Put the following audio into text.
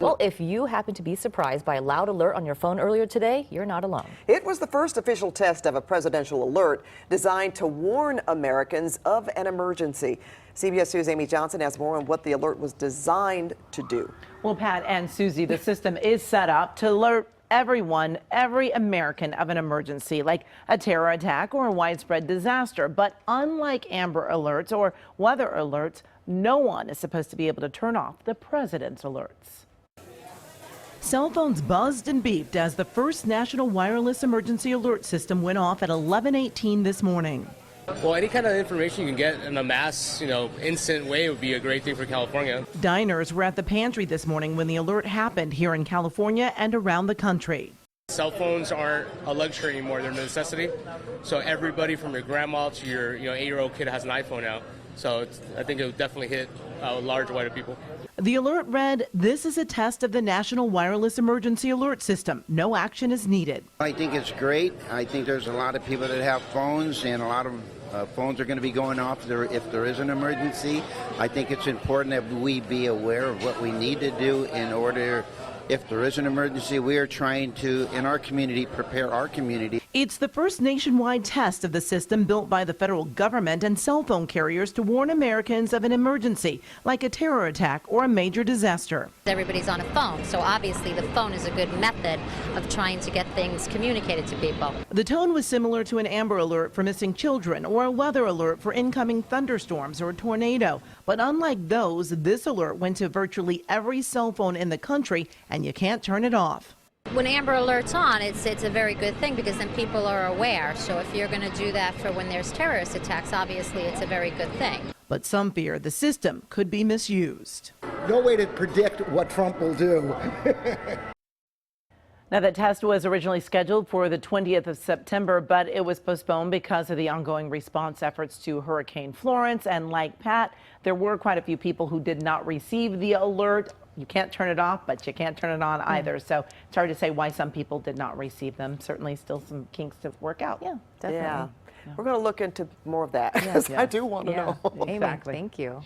Well, if you happen to be surprised by a loud alert on your phone earlier today, you're not alone. It was the first official test of a presidential alert designed to warn Americans of an emergency. CBS News' Amy Johnson has more on what the alert was designed to do. Well, Pat and Susie, the system is set up to alert everyone, every American of an emergency, like a terror attack or a widespread disaster. But unlike Amber Alerts or weather alerts, no one is supposed to be able to turn off the president's alerts. Cell phones buzzed and beeped as the first national wireless emergency alert system went off at 11:18 this morning. Well, any kind of information you can get in a mass, instant way would be a great thing for California. Diners were at the pantry this morning when the alert happened here in California and around the country. Cell phones aren't a luxury anymore, they're a necessity. So everybody from your grandma to your 8-year-old kid has an iPhone now. So I think it would definitely hit a large wide of people. The alert read, "This is a test of the National Wireless Emergency Alert System. No action is needed." I think it's great. I think there's a lot of people that have phones, and a lot of phones are going to be going off if there is an emergency. I think it's important that we be aware of what we need to do in order, if there is an emergency. We are trying to, in our community, prepare our community. It's the first nationwide test of the system built by the federal government and cell phone carriers to warn Americans of an emergency, like a terror attack or a major disaster. Everybody's on a phone, so obviously the phone is a good method of trying to get things communicated to people. The tone was similar to an Amber Alert for missing children or a weather alert for incoming thunderstorms or a tornado. But unlike those, this alert went to virtually every cell phone in the country, and you can't turn it off. When Amber Alert's on, it's a very good thing because then people are aware. So if you're going to do that for when there's terrorist attacks, obviously it's a very good thing. But some fear the system could be misused. No way to predict what Trump will do. Now, the test was originally scheduled for the 20th of September, but it was postponed because of the ongoing response efforts to Hurricane Florence. And like Pat, there were quite a few people who did not receive the alert. You can't turn it off, but you can't turn it on either. So it's hard to say why some people did not receive them. Certainly still some kinks to work out. Yeah, definitely. Yeah. We're going to look into more of that because I do want to know. Amy, thank you.